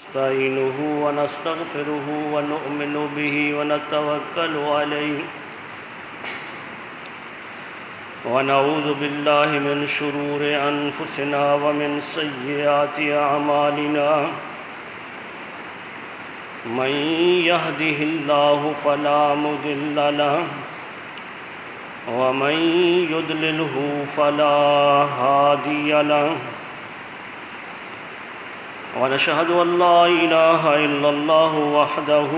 نستعينه ونستغفره ونؤمن به ونتوكل عليه ونعوذ بالله من شرور أنفسنا ومن سيئات أعمالنا من يهده الله فلا مضل له ومن يضلله فلا هادي له ونشهد أن لا إله إلا الله وحده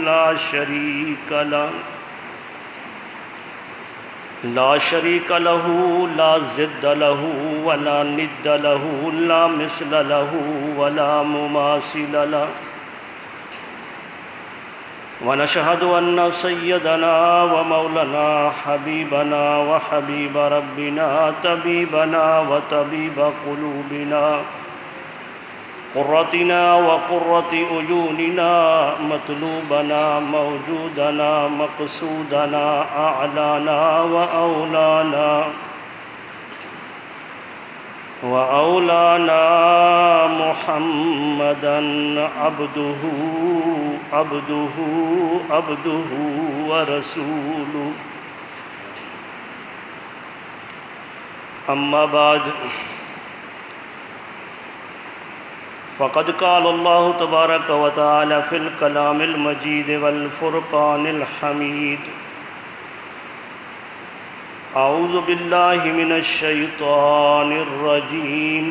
لا شريك له لا ضد له ولا ند له لا مثل له ولا مماثل له ونشهد أن سيدنا ومولانا حبيبنا وحبيب ربنا طبيبنا وطبيب قلوبنا قرتنا وقرة عيوننا مطلوبنا موجودنا مقصودنا أعلانا وأولانا محمدا عبده ورسوله أما بعد فقد قال الله تبارك وتعالى في الكلام المجيد والفرقان الحميد أعوذ بالله من الشيطان الرجيم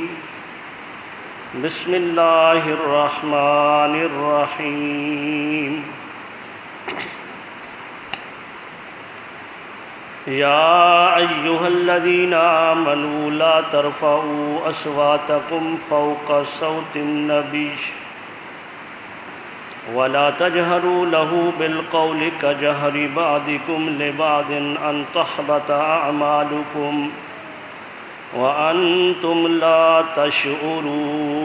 بسم الله الرحمن الرحيم يا أيها الذين آمنوا لا ترفعوا أصواتكم فوق صوت النبي ولا تجهروا له بالقول كجهر بعضكم لبعض أن تحبط أعمالكم وأنتم لا تشعرون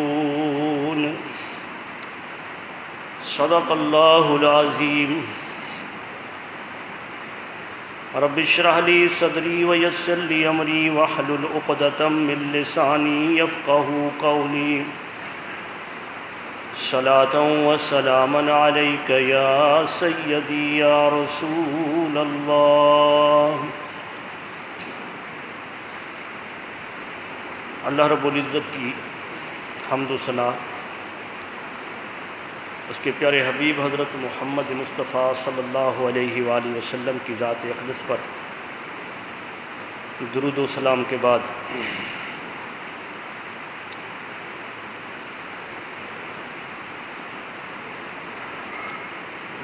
صدق الله العظيم رب اشرح لي صدري ويسر لي أمري واحلل عقدة من لساني يفقهوا قولي صلاة وسلاما عليك يا سيدي يا رسول الله۔ اللہ رب العزت کی حمد و ثنا اس کے پیارے حبیب حضرت محمد مصطفیٰ صلی اللہ علیہ وآلہ وسلم کی ذات اقدس پر درود و سلام کے بعد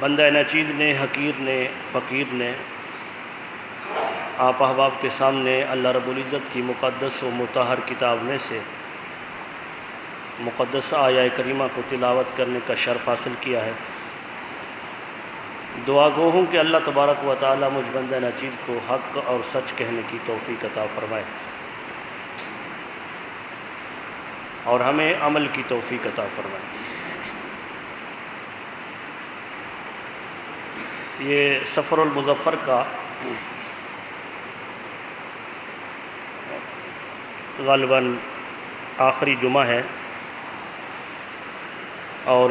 بندہ ناچیز نے، حقیر نے، فقیر نے آپ احباب کے سامنے اللہ رب العزت کی مقدس و مطہر کتاب میں سے مقدس آیہ کریمہ کو تلاوت کرنے کا شرف حاصل کیا ہے۔ دعا گو ہوں کہ اللہ تبارک و تعالی مجھ بندہ ناچیز کو حق اور سچ کہنے کی توفیق عطا فرمائے اور ہمیں عمل کی توفیق عطا فرمائے۔ یہ سفر المظفر کا غالباً آخری جمعہ ہے اور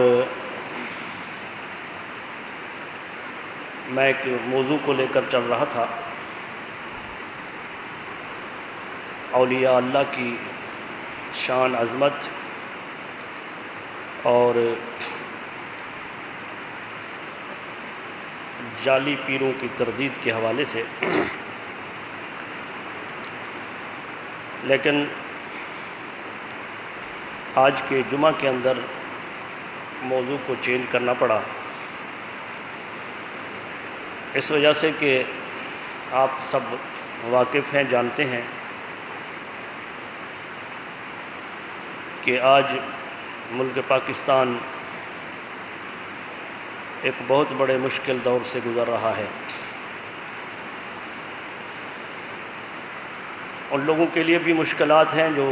میں ایک موضوع کو لے کر چل رہا تھا، اولیاء اللہ کی شان عظمت اور جعلی پیروں کی تردید کے حوالے سے، لیکن آج کے جمعہ کے اندر موضوع کو چینج کرنا پڑا اس وجہ سے کہ آپ سب واقف ہیں، جانتے ہیں کہ آج ملک پاکستان ایک بہت بڑے مشکل دور سے گزر رہا ہے۔ ان لوگوں کے لیے بھی مشکلات ہیں جو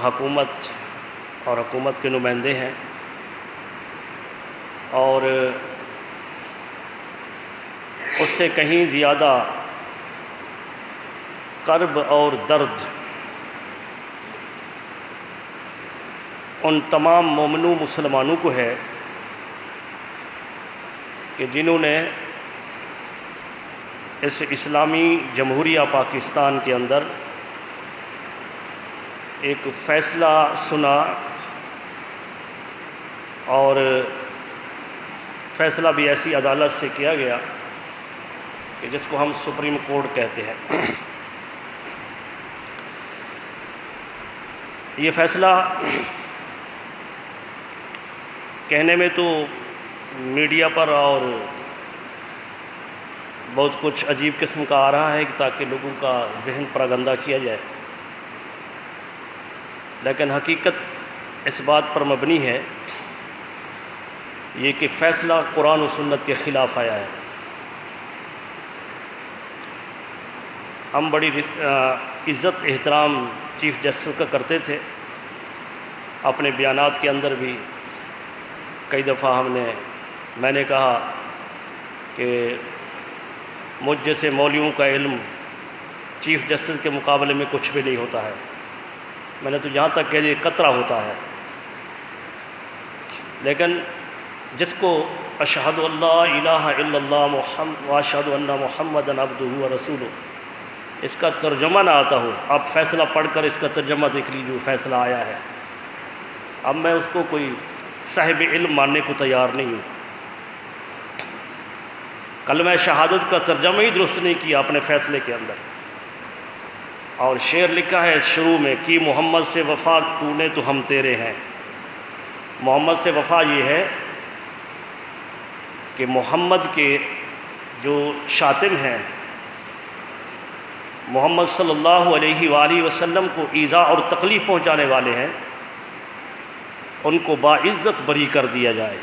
حکومت اور حکومت کے نمائندے ہیں، اور اس سے کہیں زیادہ کرب اور درد ان تمام مومنوں مسلمانوں کو ہے کہ جنہوں نے اس اسلامی جمہوریہ پاکستان کے اندر ایک فیصلہ سنا اور فیصلہ بھی ایسی عدالت سے کیا گیا کہ جس کو ہم سپریم کورٹ کہتے ہیں۔ یہ فیصلہ کہنے میں تو میڈیا پر اور بہت کچھ عجیب قسم کا آ رہا ہے کہ تاکہ لوگوں کا ذہن پراگندہ کیا جائے، لیکن حقیقت اس بات پر مبنی ہے یہ کہ فیصلہ قرآن و سنت کے خلاف آیا ہے۔ ہم بڑی عزت احترام چیف جسٹس کا کرتے تھے، اپنے بیانات کے اندر بھی کئی دفعہ میں نے کہا کہ مجھ جیسے مولویوں کا علم چیف جسٹس کے مقابلے میں کچھ بھی نہیں ہوتا ہے، میں نے تو یہاں تک کہہ دیا قطرہ ہوتا ہے، لیکن جس کو اشہد اللہ الہ الا اللہ واشہد ان محمد عبدہ ورسولہ اس کا ترجمہ نہ آتا ہو، آپ فیصلہ پڑھ کر اس کا ترجمہ دیکھ لیجیے، فیصلہ آیا ہے، اب میں اس کو کوئی صاحب علم ماننے کو تیار نہیں ہوں۔ کلمہ شہادت کا ترجمہ ہی درست نہیں کیا اپنے فیصلے کے اندر، اور شعر لکھا ہے شروع میں کہ محمد سے وفا تو نے تو ہم تیرے ہیں۔ محمد سے وفا یہ ہے کہ محمد کے جو شاتم ہیں، محمد صلی اللہ علیہ وآلہ وسلم کو ایذا اور تکلیف پہنچانے والے ہیں، ان کو باعزت بری کر دیا جائے۔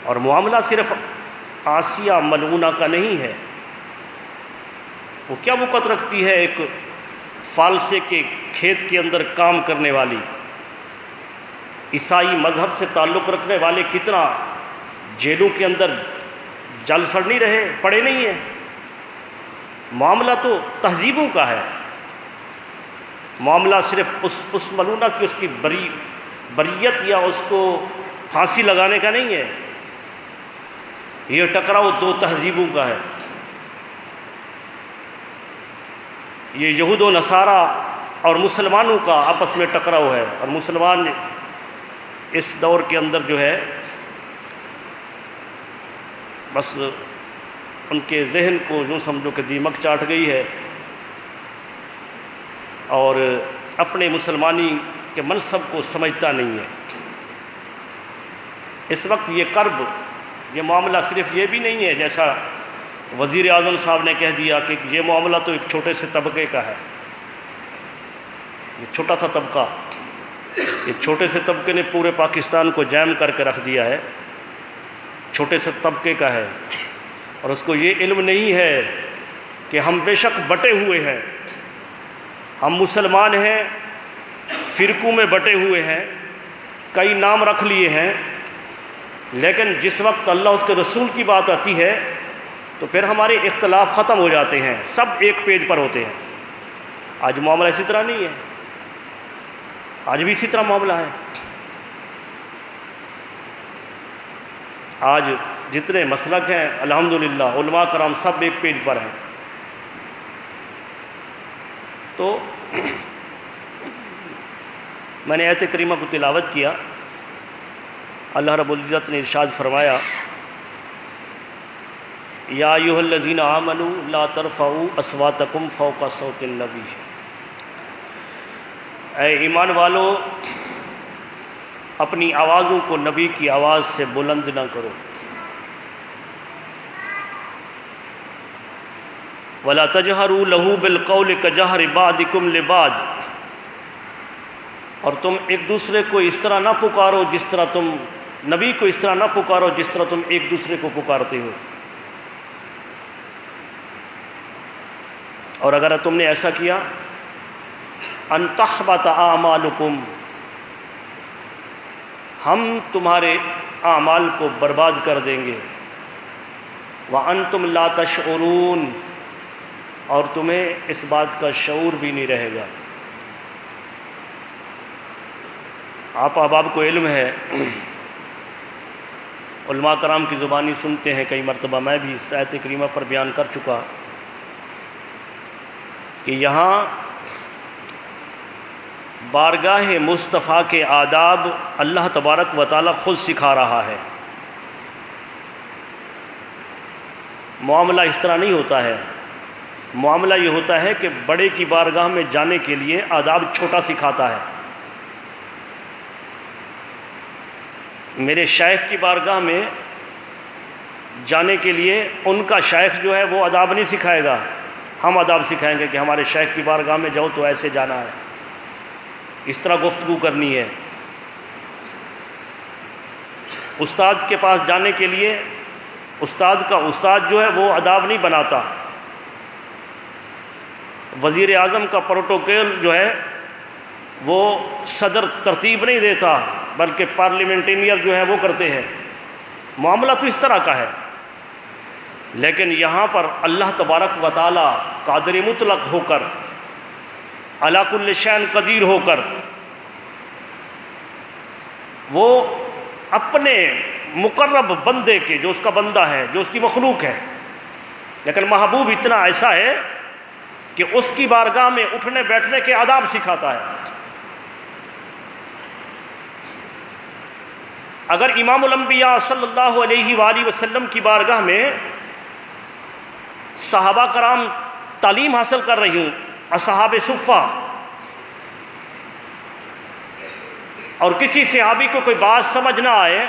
اور معاملہ صرف آسیہ ملعونہ کا نہیں ہے، وہ کیا وقت رکھتی ہے ایک فالسے کے کھیت کے اندر کام کرنے والی، عیسائی مذہب سے تعلق رکھنے والے کتنا جیلوں کے اندر جل سڑ نہیں رہے، پڑے نہیں ہیں۔ معاملہ تو تہذیبوں کا ہے، معاملہ صرف اس ملعونہ کی اس کی بریت یا اس کو پھانسی لگانے کا نہیں ہے، یہ ٹکراؤ دو تہذیبوں کا ہے۔ یہ یہود و نصارہ اور مسلمانوں کا آپس میں ٹکراؤ ہے، اور مسلمان اس دور کے اندر جو ہے بس ان کے ذہن کو یوں سمجھو کہ دیمک چاٹ گئی ہے، اور اپنے مسلمانی کے منصب کو سمجھتا نہیں ہے۔ اس وقت یہ کرب، یہ معاملہ صرف یہ بھی نہیں ہے جیسا وزیر اعظم صاحب نے کہہ دیا کہ یہ معاملہ تو ایک چھوٹے سے طبقے کا ہے، یہ چھوٹا سا طبقہ، یہ چھوٹے سے طبقے نے پورے پاکستان کو جیم کر کے رکھ دیا ہے، چھوٹے سے طبقے کا ہے، اور اس کو یہ علم نہیں ہے کہ ہم بے شک بٹے ہوئے ہیں، ہم مسلمان ہیں، فرقوں میں بٹے ہوئے ہیں، کئی نام رکھ لیے ہیں، لیکن جس وقت اللہ اس کے رسول کی بات آتی ہے تو پھر ہمارے اختلاف ختم ہو جاتے ہیں، سب ایک پیج پر ہوتے ہیں۔ آج معاملہ اسی طرح نہیں ہے، آج بھی اسی طرح معاملہ ہے۔ آج جتنے مسلک ہیں الحمدللہ علماء کرام سب ایک پیج پر ہیں۔ تو میں نے آیت کریمہ کو تلاوت کیا، اللہ رب العزت نے ارشاد فرمایا یا ایھا الذین آمنوا لا ترفعوا اصواتکم فوق صوت النبی، اے ایمان والو اپنی آوازوں کو نبی کی آواز سے بلند نہ کرو، ولا تجہروا لہ بالقول کجہر بعضکم لبعض، اور تم ایک دوسرے کو اس طرح نہ پکارو جس طرح تم نبی کو اس طرح نہ پکارو جس طرح تم ایک دوسرے کو پکارتے ہو، اور اگر تم نے ایسا کیا ان تحبط اعمالکم، ہم تمہارے اعمال کو برباد کر دیں گے، وانتم لا تشعرون، اور تمہیں اس بات کا شعور بھی نہیں رہے گا۔ آپ احباب کو علم ہے، علماء کرام کی زبانی سنتے ہیں، کئی مرتبہ میں بھی اس آیت کریمہ پر بیان کر چکا کہ یہاں بارگاہ مصطفیٰ کے آداب اللہ تبارک و تعالیٰ خود سکھا رہا ہے۔ معاملہ اس طرح نہیں ہوتا ہے، معاملہ یہ ہوتا ہے کہ بڑے کی بارگاہ میں جانے کے لیے آداب چھوٹا سکھاتا ہے۔ میرے شیخ کی بارگاہ میں جانے کے لیے ان کا شیخ جو ہے وہ آداب نہیں سکھائے گا، ہم آداب سکھائیں گے کہ ہمارے شیخ کی بارگاہ میں جاؤ تو ایسے جانا ہے، اس طرح گفتگو کرنی ہے۔ استاد کے پاس جانے کے لیے استاد جو ہے وہ آداب نہیں بناتا، وزیر اعظم کا پروٹوکول جو ہے وہ صدر ترتیب نہیں دیتا بلکہ پارلیمنٹینئر جو ہے وہ کرتے ہیں۔ معاملہ تو اس طرح کا ہے، لیکن یہاں پر اللہ تبارک و تعالی قادر مطلق ہو کر، علی کل شیء قدیر ہو کر، وہ اپنے مقرب بندے کے، جو اس کا بندہ ہے، جو اس کی مخلوق ہے، لیکن محبوب اتنا ایسا ہے کہ اس کی بارگاہ میں اٹھنے بیٹھنے کے آداب سکھاتا ہے۔ اگر امام الانبیاء صلی اللہ علیہ وآلہ وسلم کی بارگاہ میں صحابہ کرام تعلیم حاصل کر رہی ہوں، اصحاب صفہ، اور کسی صحابی کو کوئی بات سمجھ نہ آئے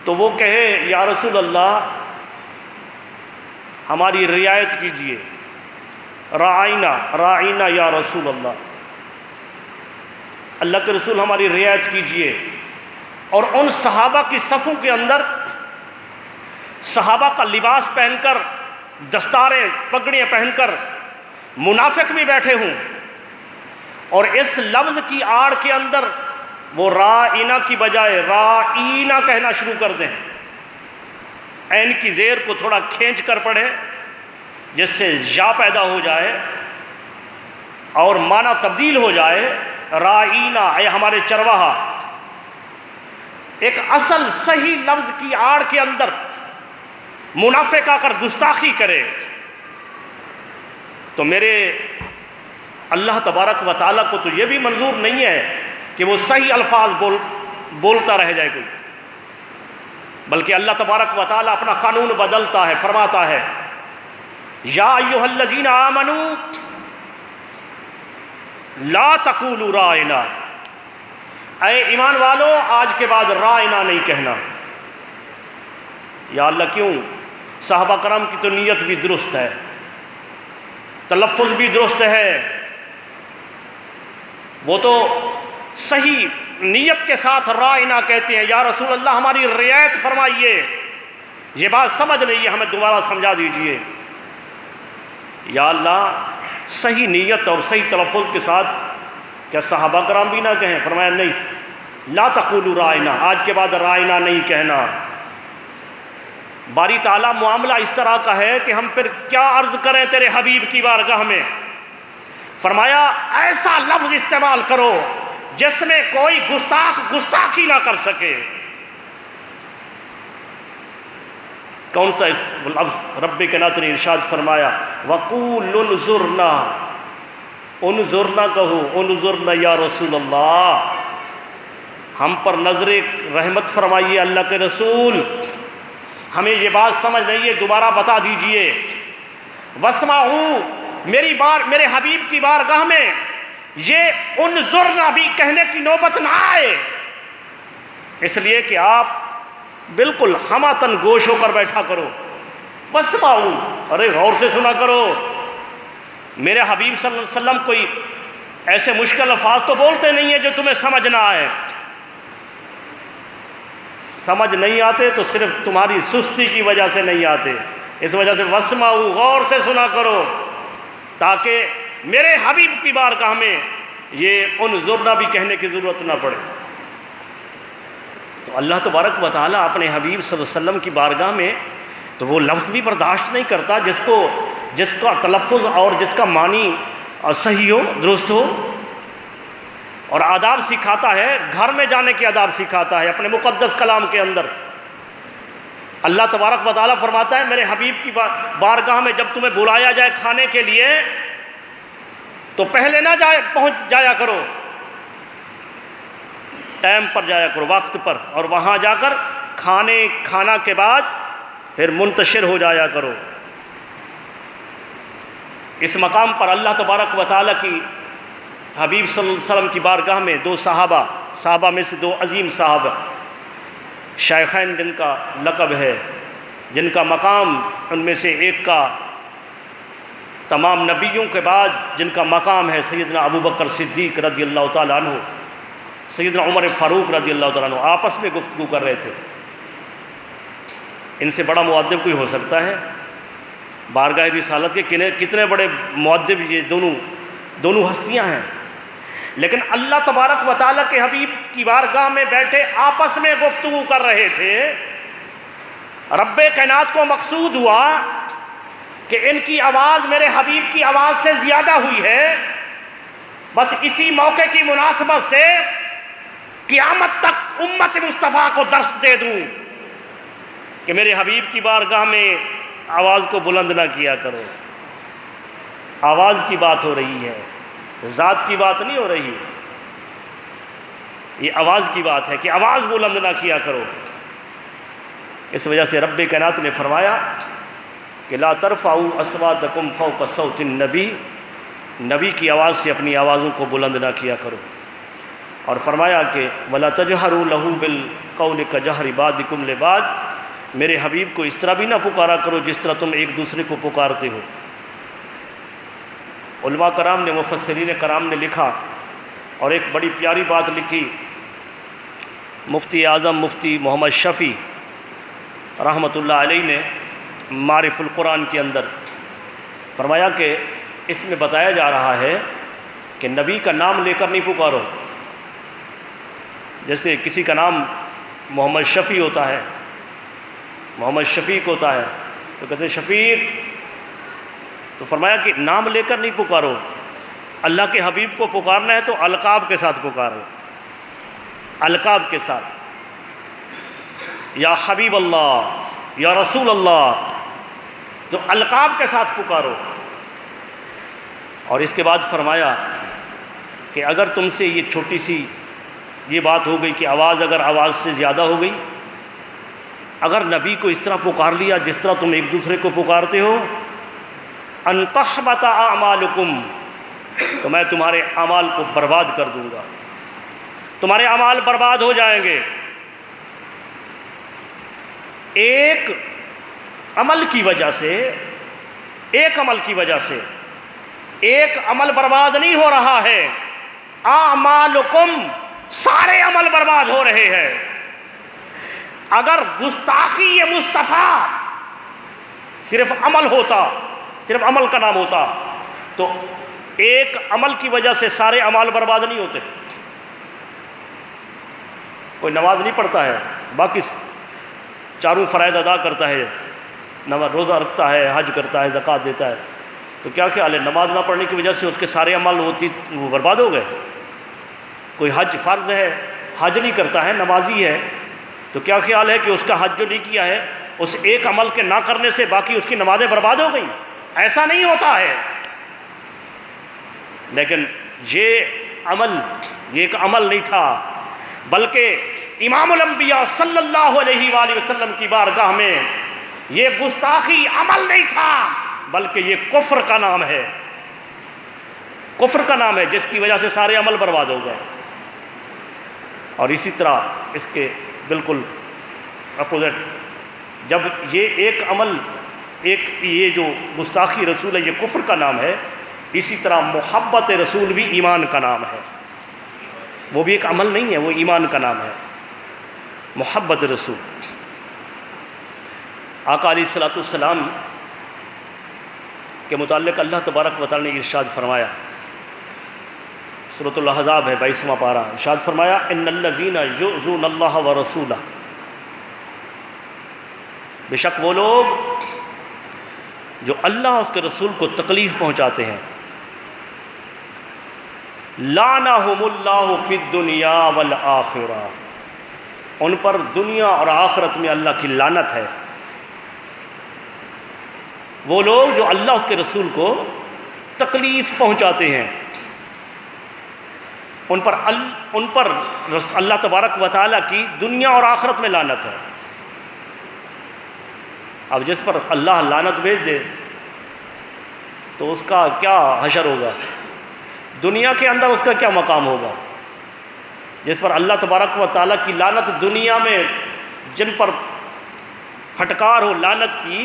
تو وہ کہے یا رسول اللہ ہماری رعایت کیجئے، رعائنا یا رسول اللہ، اللہ کے رسول ہماری رعایت کیجئے، اور ان صحابہ کی صفوں کے اندر صحابہ کا لباس پہن کر، دستاریں پگڑیاں پہن کر منافق بھی بیٹھے ہوں، اور اس لفظ کی آڑ کے اندر وہ رائنا کی بجائے رائینا کہنا شروع کر دیں، عین کی زیر کو تھوڑا کھینچ کر پڑھیں جس سے یا پیدا ہو جائے اور معنی تبدیل ہو جائے، رائینا اے ہمارے چرواہا۔ ایک اصل صحیح لفظ کی آڑ کے اندر منافق آ کر گستاخی کرے تو میرے اللہ تبارک و تعالیٰ کو تو یہ بھی منظور نہیں ہے کہ وہ صحیح الفاظ بولتا رہ جائے کوئی، بلکہ اللہ تبارک و تعالیٰ اپنا قانون بدلتا ہے، فرماتا ہے یا ایھا الذین آمنوا لا تقولوا رائنا، اے ایمان والو آج کے بعد رائنا نہیں کہنا۔ یا اللہ کیوں؟ صحابہ کرام کی تو نیت بھی درست ہے، تلفظ بھی درست ہے، وہ تو صحیح نیت کے ساتھ رائنا کہتے ہیں، یا رسول اللہ ہماری رعایت فرمائیے، یہ بات سمجھ نہیں ہے، ہمیں دوبارہ سمجھا دیجئے۔ یا اللہ صحیح نیت اور صحیح تلفظ کے ساتھ کیا صحابہ کرام بھی نہ کہیں؟ فرمایا نہیں، لا تقولوا رائنا، آج کے بعد رائنا نہیں کہنا۔ باری تعالیٰ معاملہ اس طرح کا ہے کہ ہم پھر کیا عرض کریں تیرے حبیب کی بارگاہ میں؟ فرمایا ایسا لفظ استعمال کرو جس میں کوئی گستاخی نہ کر سکے۔ کون سا اس لفظ؟ رب کائنات نے ارشاد فرمایا وَقُولُ انظُرْنَا، انظرنا کہو، انظرنا یا رسول اللہ، ہم پر نظر رحمت فرمائیے اللہ کے رسول، ہمیں یہ بات سمجھ نہیں ہے، دوبارہ بتا دیجئے۔ وَاسْمَعُوا، میرے حبیب کی بارگاہ میں یہ انظرنا بھی کہنے کی نوبت نہ آئے، اس لیے کہ آپ بالکل ہماتن گوش ہو کر بیٹھا کرو۔ وَاسْمَعُوا، ارے غور سے سنا کرو۔ میرے حبیب صلی اللہ علیہ وسلم کوئی ایسے مشکل الفاظ تو بولتے نہیں ہیں جو تمہیں سمجھ نہ آئے، سمجھ نہیں آتے تو صرف تمہاری سستی کی وجہ سے نہیں آتے، اس وجہ سے وَاسْمَعُوا، غور سے سنا کرو تاکہ میرے حبیب کی بارگاہ میں یہ انظرنا بھی کہنے کی ضرورت نہ پڑے۔ تو اللہ تبارک و تعالیٰ اپنے حبیب صلی اللہ علیہ وسلم کی بارگاہ میں تو وہ لفظ بھی برداشت نہیں کرتا جس کا تلفظ اور جس کا معنی صحیح ہو، درست ہو۔ اور آداب سکھاتا ہے، گھر میں جانے کے آداب سکھاتا ہے اپنے مقدس کلام کے اندر۔ اللہ تبارک و تعالیٰ فرماتا ہے میرے حبیب کی بارگاہ میں جب تمہیں بلایا جائے کھانے کے لیے تو پہلے نہ پہنچ جایا کرو، ٹائم پر جایا کرو، وقت پر، اور وہاں جا کر کھانا کے بعد پھر منتشر ہو جایا کرو۔ اس مقام پر اللہ تبارک و تعالیٰ کی حبیب صلی اللہ علیہ وسلم کی بارگاہ میں دو صحابہ میں سے دو عظیم صحابہ، شیخین جن کا لقب ہے، جن کا مقام ان میں سے ایک کا تمام نبیوں کے بعد جن کا مقام ہے سیدنا ابو بکر صدیق رضی اللہ تعالیٰ عنہ، سیدنا عمر فاروق رضی اللہ تعالیٰ عنہ، آپس میں گفتگو کر رہے تھے۔ ان سے بڑا مؤدب کوئی ہو سکتا ہے؟ بارگاہ رسالت کے کتنے بڑے مؤدب یہ دونوں ہستیاں ہیں، لیکن اللہ تبارک و تعالیٰ کے حبیب کی بارگاہ میں بیٹھے آپس میں گفتگو کر رہے تھے۔ رب کائنات کو مقصود ہوا کہ ان کی آواز میرے حبیب کی آواز سے زیادہ ہوئی ہے، بس اسی موقع کی مناسبت سے قیامت تک امت مصطفیٰ کو درس دے دوں کہ میرے حبیب کی بارگاہ میں آواز کو بلند نہ کیا کرو۔ آواز کی بات ہو رہی ہے، ذات کی بات نہیں ہو رہی، یہ آواز کی بات ہے کہ آواز بلند نہ کیا کرو۔ اس وجہ سے رب کائنات نے فرمایا کہ لا ترفعوا اصواتکم فوق صوت النبی، نبی کی آواز سے اپنی آوازوں کو بلند نہ کیا کرو، اور فرمایا کہ ولا تجہروا لہ بالقول کجہر بعضکم لبعض، میرے حبیب کو اس طرح بھی نہ پکارا کرو جس طرح تم ایک دوسرے کو پکارتے ہو۔ علماء کرام نے، مفسرین کرام نے لکھا اور ایک بڑی پیاری بات لکھی، مفتی اعظم مفتی محمد شفیع رحمۃ اللہ علیہ نے معرف القرآن کے اندر فرمایا کہ اس میں بتایا جا رہا ہے کہ نبی کا نام لے کر نہیں پکارو۔ جیسے کسی کا نام محمد شفیع ہوتا ہے، محمد شفیق ہوتا ہے تو کہتے ہیں شفیق، تو فرمایا کہ نام لے کر نہیں پکارو، اللہ کے حبیب کو پکارنا ہے تو القاب کے ساتھ پکارو، القاب کے ساتھ، یا حبیب اللہ، یا رسول اللہ، تو القاب کے ساتھ پکارو۔ اور اس کے بعد فرمایا کہ اگر تم سے یہ چھوٹی سی یہ بات ہو گئی کہ اگر آواز سے زیادہ ہو گئی، اگر نبی کو اس طرح پکار لیا جس طرح تم ایک دوسرے کو پکارتے ہو، ان تحبط اعمالکم، تو میں تمہارے اعمال کو برباد کر دوں گا، تمہارے اعمال برباد ہو جائیں گے۔ ایک عمل کی وجہ سے ایک عمل برباد نہیں ہو رہا ہے، اعمالکم، سارے عمل برباد ہو رہے ہیں۔ اگر گستاخی مصطفیٰ صرف عمل کا نام ہوتا تو ایک عمل کی وجہ سے سارے اعمال برباد نہیں ہوتے۔ کوئی نماز نہیں پڑھتا ہے، باقی چاروں فرائض ادا کرتا ہے، روزہ رکھتا ہے، حج کرتا ہے، زکوٰۃ دیتا ہے، تو کیا خیال ہے نماز نہ پڑھنے کی وجہ سے اس کے سارے عمل وہ برباد ہو گئے؟ کوئی حج فرض ہے، حج نہیں کرتا ہے، نمازی ہے، تو کیا خیال ہے کہ اس کا حج جو نہیں کیا ہے اس ایک عمل کے نہ کرنے سے باقی اس کی نمازیں برباد ہو گئیں؟ ایسا نہیں ہوتا ہے۔ لیکن یہ ایک عمل نہیں تھا، بلکہ امام الانبیاء صلی اللہ علیہ وآلہ وسلم کی بارگاہ میں یہ گستاخی عمل نہیں تھا، بلکہ یہ کفر کا نام ہے، جس کی وجہ سے سارے عمل برباد ہو گئے۔ اور اسی طرح اس کے بالکل اپوزٹ، جب یہ جو گستاخی رسول ہے یہ کفر کا نام ہے، اسی طرح محبت رسول بھی ایمان کا نام ہے، وہ بھی ایک عمل نہیں ہے، وہ ایمان کا نام ہے، محبت رسول۔ آقا علیہ الصلوۃ والسلام کے متعلق اللہ تبارک و تعالی نے ارشاد فرمایا، سورۃ الاحزاب ہے 22واں پارہ، ارشاد فرمایا ان الذین یؤذون اللہ ورسولہ، بے شک وہ لوگ جو اللہ اور اس کے رسول کو تکلیف پہنچاتے ہیں، لعنہم اللہ فی الدنیا والآخرہ، ان پر دنیا اور آخرت میں اللہ کی لعنت ہے۔ وہ لوگ جو اللہ اس کے رسول کو تکلیف پہنچاتے ہیں، ان پر اللہ تبارک و تعالیٰ کی دنیا اور آخرت میں لعنت ہے۔ اب جس پر اللہ لعنت بھیج دے تو اس کا کیا حشر ہوگا، دنیا کے اندر اس کا کیا مقام ہوگا؟ جس پر اللہ تبارک و تعالیٰ کی لعنت دنیا میں جن پر پھٹکار ہو لعنت کی،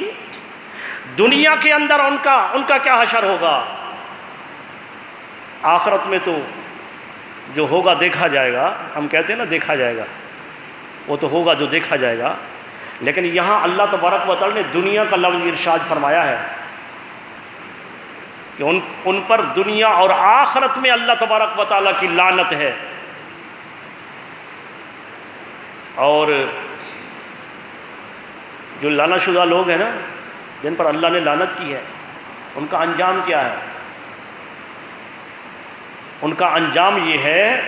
دنیا کے اندر ان کا کیا حشر ہوگا؟ آخرت میں تو جو ہوگا دیکھا جائے گا، ہم کہتے ہیں نا دیکھا جائے گا، وہ تو ہوگا جو دیکھا جائے گا، لیکن یہاں اللہ تبارک و تعالیٰ نے دنیا کا لفظ ارشاد فرمایا ہے کہ ان پر دنیا اور آخرت میں اللہ تبارک و تعالیٰ کی لعنت ہے۔ اور جو لعنت شدہ لوگ ہیں نا، جن پر اللہ نے لعنت کی ہے، ان کا انجام کیا ہے؟ ان کا انجام یہ ہے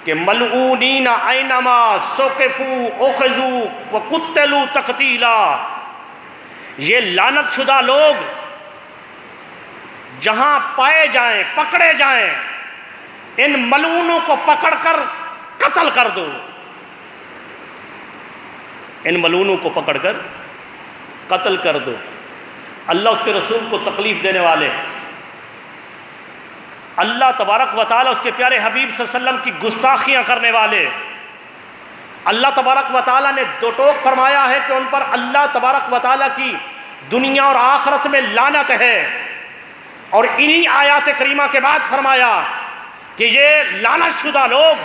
کہ ملعونین اینما ثقفوا اخذوا وقتلوا تقتیلا، یہ لعنت شدہ لوگ جہاں پائے جائیں، پکڑے جائیں، ان ملعونوں کو پکڑ کر قتل کر دو، ان ملعونوں کو پکڑ کر قتل کر دو۔ اللہ اس کے رسول کو تکلیف دینے والے، اللہ تبارک و تعالیٰ اس کے پیارے حبیب صلی اللہ علیہ وسلم کی گستاخیاں کرنے والے، اللہ تبارک و تعالیٰ نے دو ٹوک فرمایا ہے کہ ان پر اللہ تبارک و تعالیٰ کی دنیا اور آخرت میں لعنت ہے، اور انہی آیات کریمہ کے بعد فرمایا کہ یہ لعنت شدہ لوگ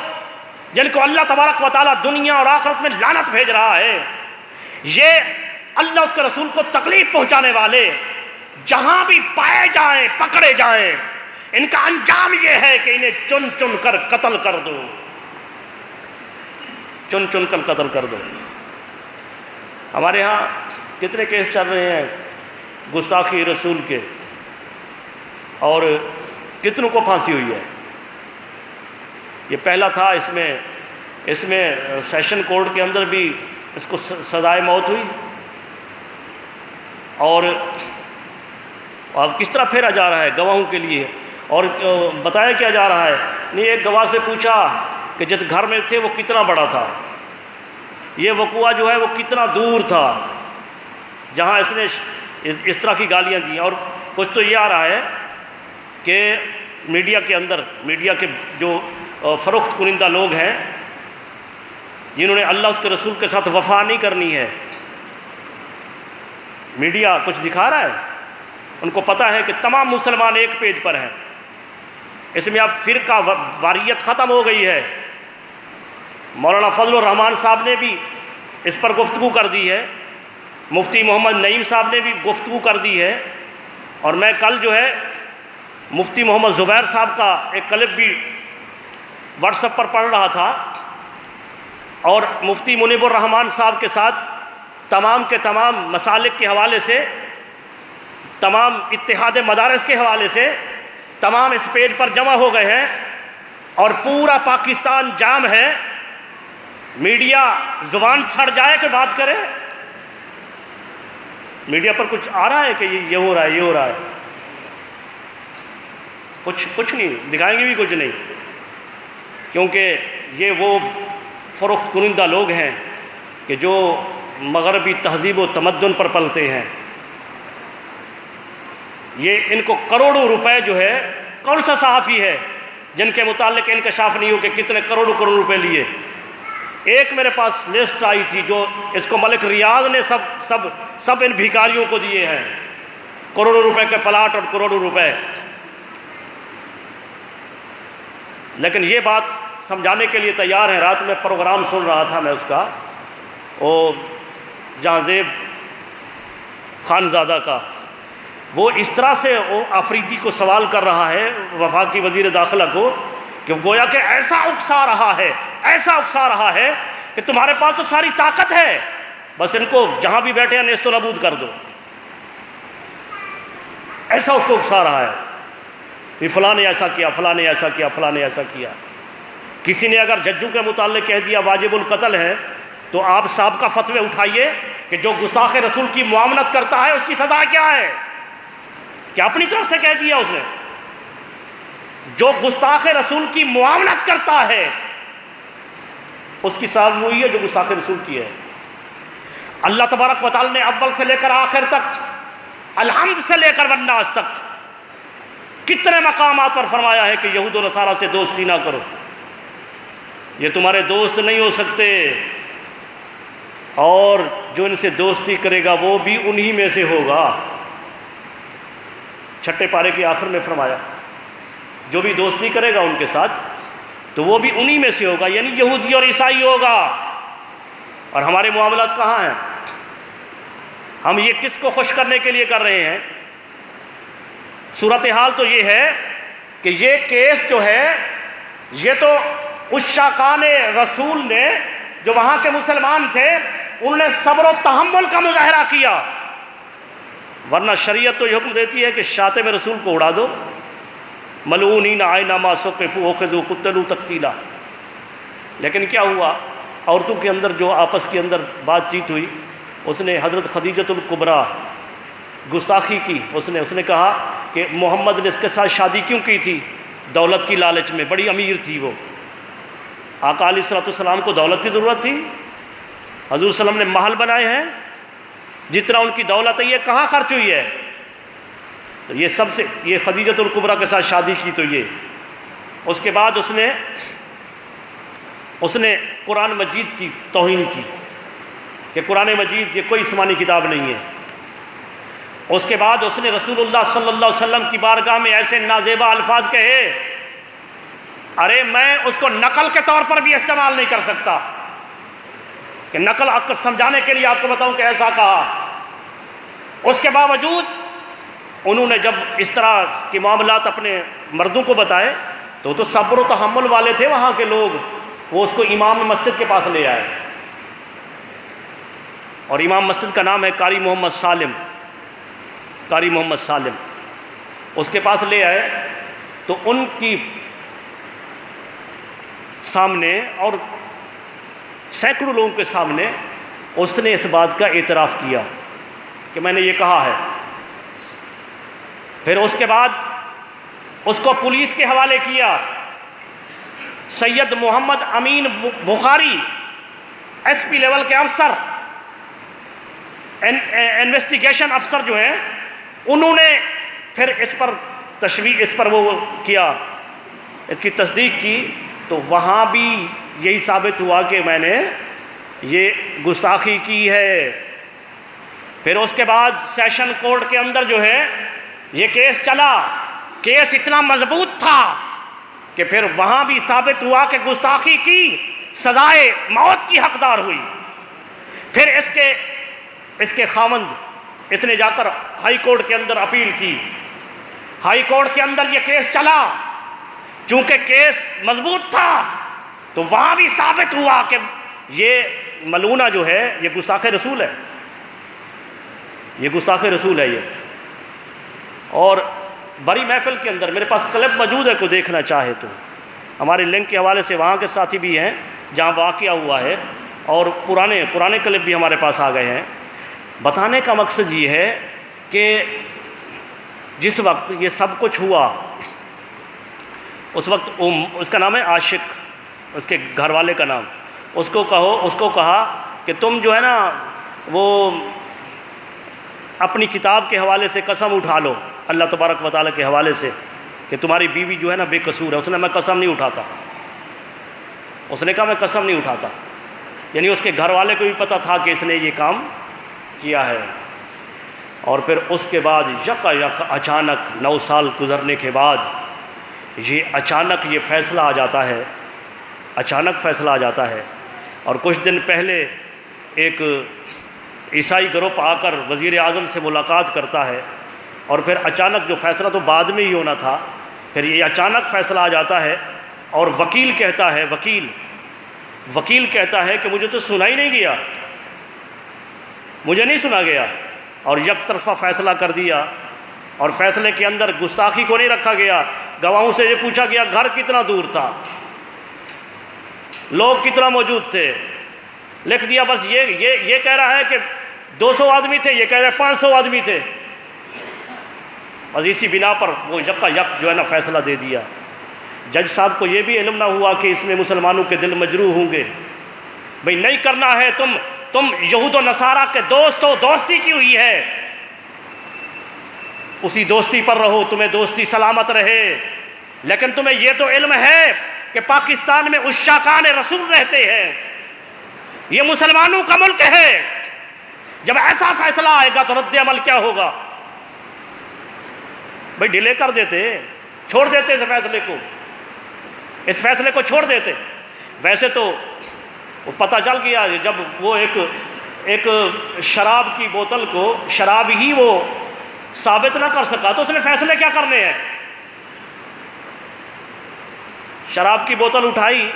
جن کو اللہ تبارک و تعالیٰ دنیا اور آخرت میں لعنت بھیج رہا ہے، یہ اللہ اس کے رسول کو تکلیف پہنچانے والے جہاں بھی پائے جائیں، پکڑے جائیں، ان کا انجام یہ ہے کہ انہیں چن چن کر قتل کر دو، چن چن کر قتل کر دو۔ ہمارے ہاں کتنے کیس چل رہے ہیں گستاخی رسول کے، اور کتنوں کو پھانسی ہوئی ہے۔ یہ پہلا تھا، اس میں سیشن کورٹ کے اندر بھی اس کو سزائے موت ہوئی، اور اب کس طرح پھیرا جا رہا ہے گواہوں کے لیے، اور بتایا کیا جا رہا ہے، نہیں ایک گواہ سے پوچھا کہ جس گھر میں تھے وہ کتنا بڑا تھا، یہ وقوعہ جو ہے وہ کتنا دور تھا جہاں اس نے اس طرح کی گالیاں دی۔ اور کچھ تو یہ آ رہا ہے کہ میڈیا کے اندر، میڈیا کے جو فروخت کنندہ لوگ ہیں جنہوں نے اللہ اس کے رسول کے ساتھ وفا نہیں کرنی ہے، میڈیا کچھ دکھا رہا ہے، ان کو پتہ ہے کہ تمام مسلمان ایک پیج پر ہیں، اس میں اب فرقہ واریت ختم ہو گئی ہے۔ مولانا فضل الرحمان صاحب نے بھی اس پر گفتگو کر دی ہے، مفتی محمد نعیم صاحب نے بھی گفتگو کر دی ہے، اور میں کل جو ہے مفتی محمد زبیر صاحب کا ایک کلپ بھی واٹس ایپ پر پڑھ رہا تھا، اور مفتی منیب الرحمان صاحب کے ساتھ تمام کے تمام مسالک کے حوالے سے، تمام اتحاد مدارس کے حوالے سے تمام اس پیج پر جمع ہو گئے ہیں، اور پورا پاکستان جام ہے۔ میڈیا زبان چھڑ جائے کہ بات کرے، میڈیا پر کچھ آ رہا ہے کہ یہ ہو رہا ہے، یہ ہو رہا ہے، کچھ نہیں دکھائیں گے بھی کچھ نہیں، کیونکہ یہ وہ فروخت کنندہ لوگ ہیں کہ جو مغربی تہذیب و تمدن پر پلتے ہیں۔ یہ ان کو کروڑوں روپے جو ہے، کون سا صحافی ہے جن کے متعلق انکشاف نہیں ہو کہ کتنے کروڑوں روپے لیے؟ ایک میرے پاس لسٹ آئی تھی جو اس کو ملک ریاض نے سب ان بھیکاریوں کو دیے ہیں، کروڑوں روپے کے پلاٹ اور کروڑوں روپے۔ لیکن یہ بات سمجھانے کے لیے تیار ہیں۔ رات میں پروگرام سن رہا تھا میں اس کا، وہ جہاں زیب خانزادہ کا، وہ اس طرح سے وہ آفریدی کو سوال کر رہا ہے، وفاقی وزیر داخلہ کو، کہ گویا کہ ایسا اکسا رہا ہے کہ تمہارے پاس تو ساری طاقت ہے، بس ان کو جہاں بھی بیٹھے ہیں نیست و نابود کر دو، ایسا اس کو اکسا رہا ہے۔ کہ فلاں نے ایسا کیا، فلاں نے ایسا کیا، فلاں نے ایسا کیا۔ کسی نے اگر ججوں کے متعلق کہہ دیا واجب القتل ہے، تو آپ سابقہ فتوے اٹھائیے کہ جو گستاخ رسول کی معاملت کرتا ہے اس کی سزا کیا ہے؟ کیا اپنی طرف سے کہہ دیا اس نے؟ جو گستاخ رسول کی معاملت کرتا ہے اس کی سزا وہی ہے جو گستاخ رسول کی ہے۔ اللہ تبارک و تعالی نے اول سے لے کر آخر تک، الحمد سے لے کر والناس تک کتنے مقامات پر فرمایا ہے کہ یہود و نصارہ سے دوستی نہ کرو، یہ تمہارے دوست نہیں ہو سکتے، اور جو ان سے دوستی کرے گا وہ بھی انہی میں سے ہوگا۔ چھٹے پارے کے آخر میں فرمایا جو بھی دوستی کرے گا ان کے ساتھ تو وہ بھی انہی میں سے ہوگا، یعنی یہودی اور عیسائی ہوگا۔ اور ہمارے معاملات کہاں ہیں؟ ہم یہ کس کو خوش کرنے کے لیے کر رہے ہیں؟ صورتحال تو یہ ہے کہ یہ کیس جو ہے یہ تو عشاقان رسول نے، جو وہاں کے مسلمان تھے، انہوں نے صبر و تحمل کا مظاہرہ کیا، ورنہ شریعت تو یہ حکم دیتی ہے کہ شاتم رسول کو اڑا دو، ملعونین اینما ثقفوا اخذوا قتلوا تقتیلا۔ لیکن کیا ہوا؟ عورتوں کے اندر جو آپس کے اندر بات چیت ہوئی، اس نے حضرت خدیجۃ الکبریٰ گستاخی کی، اس نے کہا کہ محمد نے اس کے ساتھ شادی کیوں کی تھی؟ دولت کی لالچ میں، بڑی امیر تھی وہ۔ آقا علیہ الصلوۃ والسلام کو دولت کی ضرورت تھی؟ حضور صلی اللہ علیہ وسلم نے محل بنائے ہیں، جتنا ان کی دولت ہے یہ کہاں خرچ ہوئی ہے؟ تو یہ سب سے، یہ خدیجۃ الکبریٰ کے ساتھ شادی کی تو یہ، اس کے بعد اس نے قرآن مجید کی توہین کی کہ قرآن مجید یہ کوئی آسمانی کتاب نہیں ہے۔ اس کے بعد اس نے رسول اللہ صلی اللہ علیہ وسلم کی بارگاہ میں ایسے نازیبا الفاظ کہے، ارے میں اس کو نقل کے طور پر بھی استعمال نہیں کر سکتا، کہ نقل آپ کو سمجھانے کے لیے آپ کو بتاؤں کہ ایسا کہا۔ اس کے باوجود انہوں نے جب اس طرح کے معاملات اپنے مردوں کو بتائے تو وہ تو صبر و تحمل والے تھے وہاں کے لوگ، وہ اس کو امام مسجد کے پاس لے آئے، اور امام مسجد کا نام ہے قاری محمد سالم، قاری محمد سالم۔ اس کے پاس لے آئے تو ان کی سامنے اور سینکڑوں لوگوں کے سامنے اس نے اس بات کا اعتراف کیا کہ میں نے یہ کہا ہے۔ پھر اس کے بعد اس کو پولیس کے حوالے کیا۔ سید محمد امین بخاری ایس پی لیول کے افسر، انویسٹیگیشن افسر جو ہیں، انہوں نے پھر اس پر وہ کیا، اس کی تصدیق کی، تو وہاں بھی یہی ثابت ہوا کہ میں نے یہ گستاخی کی ہے۔ پھر اس کے بعد سیشن کورٹ کے اندر جو ہے یہ کیس چلا، کیس اتنا مضبوط تھا کہ پھر وہاں بھی ثابت ہوا کہ گستاخی کی، سزائے موت کی حقدار ہوئی۔ پھر اس کے خاوند، اس نے جا کر ہائی کورٹ کے اندر اپیل کی، ہائی کورٹ کے اندر یہ کیس چلا، چونکہ کیس مضبوط تھا تو وہاں بھی ثابت ہوا کہ یہ ملعونہ جو ہے یہ گستاخ رسول ہے، یہ گستاخ رسول ہے یہ۔ اور بڑی محفل کے اندر میرے پاس کلپ موجود ہے، کوئی دیکھنا چاہے تو، ہمارے لنک کے حوالے سے وہاں کے ساتھی بھی ہیں جہاں واقعہ ہوا ہے، اور پرانے کلپ بھی ہمارے پاس آ گئے ہیں۔ بتانے کا مقصد یہ ہے کہ جس وقت یہ سب کچھ ہوا اس وقت اس کا نام ہے عاشق، اس کے گھر والے کا نام، اس کو کہا کہ تم جو ہے نا وہ اپنی کتاب کے حوالے سے قسم اٹھا لو، اللہ تبارک و تعالیٰ کے حوالے سے، کہ تمہاری بیوی جو ہے نا بے قصور ہے۔ اس نے میں قسم نہیں اٹھاتا، اس نے کہا میں قسم نہیں اٹھاتا، یعنی اس کے گھر والے کو بھی پتہ تھا کہ اس نے یہ کام کیا ہے۔ اور پھر اس کے بعد یک اچانک 9 سال گزرنے کے بعد اچانک یہ فیصلہ آ جاتا ہے، اچانک فیصلہ آ جاتا ہے۔ اور کچھ دن پہلے ایک عیسائی گروپ آ کر وزیر اعظم سے ملاقات کرتا ہے، اور پھر اچانک جو فیصلہ تو بعد میں ہی ہونا تھا، پھر یہ اچانک فیصلہ آ جاتا ہے، اور وکیل کہتا ہے کہ مجھے تو سنا ہی نہیں گیا، مجھے نہیں سنا گیا، اور یک طرفہ فیصلہ کر دیا، اور فیصلے کے اندر گستاخی کو نہیں رکھا گیا، گواہوں سے یہ پوچھا گیا گھر کتنا دور تھا، لوگ کتنا موجود تھے، لکھ دیا بس یہ کہہ رہا ہے کہ 200 آدمی تھے، یہ کہہ رہا ہے 500 آدمی تھے، بس اسی بنا پر وہ یکا یک جو ہے نا فیصلہ دے دیا۔ جج صاحب کو یہ بھی علم نہ ہوا کہ اس میں مسلمانوں کے دل مجروح ہوں گے، بھئی نہیں کرنا ہے، تم یہود و نصارہ کے دوست ہو، دوستی کی ہوئی ہے، اسی دوستی پر رہو، تمہیں دوستی سلامت رہے، لیکن تمہیں یہ تو علم ہے کہ پاکستان میں عشاقان رسول رہتے ہیں، یہ مسلمانوں کا ملک ہے، جب ایسا فیصلہ آئے گا تو رد عمل کیا ہوگا؟ بھئی ڈیلے کر دیتے، چھوڑ دیتے اس فیصلے کو چھوڑ دیتے۔ ویسے تو پتہ چل گیا جب وہ ایک شراب کی بوتل کو شراب ہی وہ ثابت نہ کر سکا تو اس نے فیصلے کیا کرنے ہیں؟ شراب کی بوتل اٹھائی،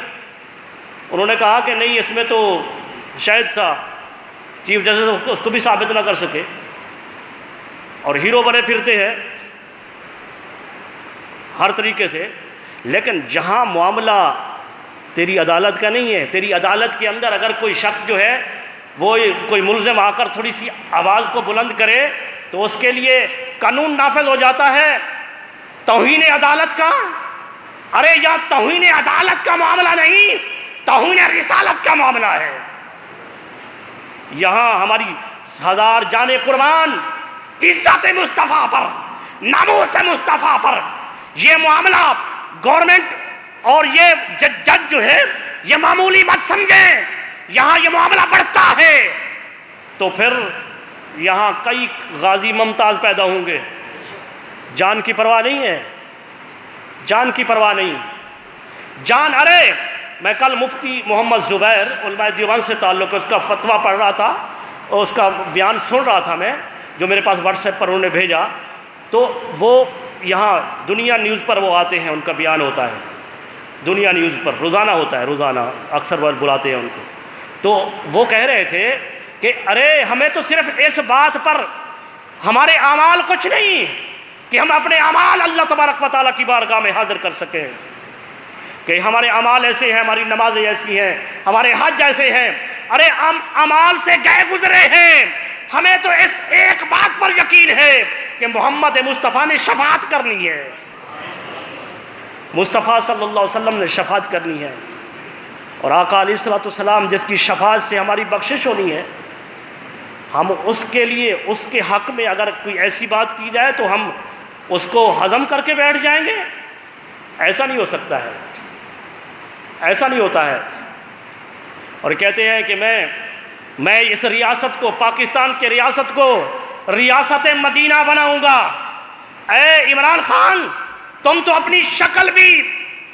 انہوں نے کہا کہ نہیں اس میں تو شہد تھا، چیف جسٹس اس کو بھی ثابت نہ کر سکے، اور ہیرو بنے پھرتے ہیں ہر طریقے سے۔ لیکن جہاں معاملہ تیری عدالت کا نہیں ہے، تیری عدالت کے اندر اگر کوئی شخص جو ہے وہ کوئی ملزم آ کر تھوڑی سی آواز کو بلند کرے تو اس کے لیے قانون نافذ ہو جاتا ہے توہین عدالت کا۔ ارے یا توہین عدالت کا معاملہ نہیں، توہین رسالت کا معاملہ ہے۔ یہاں ہماری 1000 جانیں قربان عزت مصطفیٰ پر، ناموس مصطفیٰ پر، یہ معاملہ گورنمنٹ اور یہ جج جو ہے یہ معمولی مت سمجھیں، یہاں یہ معاملہ بڑھتا ہے تو پھر یہاں کئی غازی ممتاز پیدا ہوں گے۔ جان کی پرواہ نہیں ہے، جان کی پرواہ نہیں، جان۔ ارے میں کل مفتی محمد زبیر علماء دیوبند سے تعلق اس کا فتویٰ پڑھ رہا تھا اور اس کا بیان سن رہا تھا میں، جو میرے پاس واٹس ایپ پر انہوں نے بھیجا، تو وہ یہاں دنیا نیوز پر وہ آتے ہیں، ان کا بیان ہوتا ہے دنیا نیوز پر، روزانہ ہوتا ہے، روزانہ اکثر بلاتے ہیں ان کو۔ تو وہ کہہ رہے تھے کہ ارے ہمیں تو صرف اس بات پر ہمارے اعمال کچھ نہیں کہ ہم اپنے اعمال اللہ تبارک و تعالیٰ کی بارگاہ میں حاضر کر سکیں، کہ ہمارے اعمال ایسے ہیں، ہماری نمازیں ایسی ہیں، ہمارے حج ایسے ہیں۔ ارے ہم اعمال سے گئے گزرے ہیں، ہمیں تو اس ایک بات پر یقین ہے کہ محمد مصطفیٰ نے شفاعت کرنی ہے، مصطفیٰ صلی اللہ علیہ وسلم نے شفاعت کرنی ہے، اور آقا علیہ السلام جس کی شفاعت سے ہماری بخشش ہونی ہے، ہم اس کے لیے اس کے حق میں اگر کوئی ایسی بات کی جائے تو ہم اس کو ہضم کر کے بیٹھ جائیں گے؟ ایسا نہیں ہو سکتا ہے، ایسا نہیں ہوتا ہے۔ اور کہتے ہیں کہ میں اس ریاست کو، پاکستان کے ریاست کو ریاست مدینہ بناؤں گا۔ اے عمران خان، تم تو اپنی شکل بھی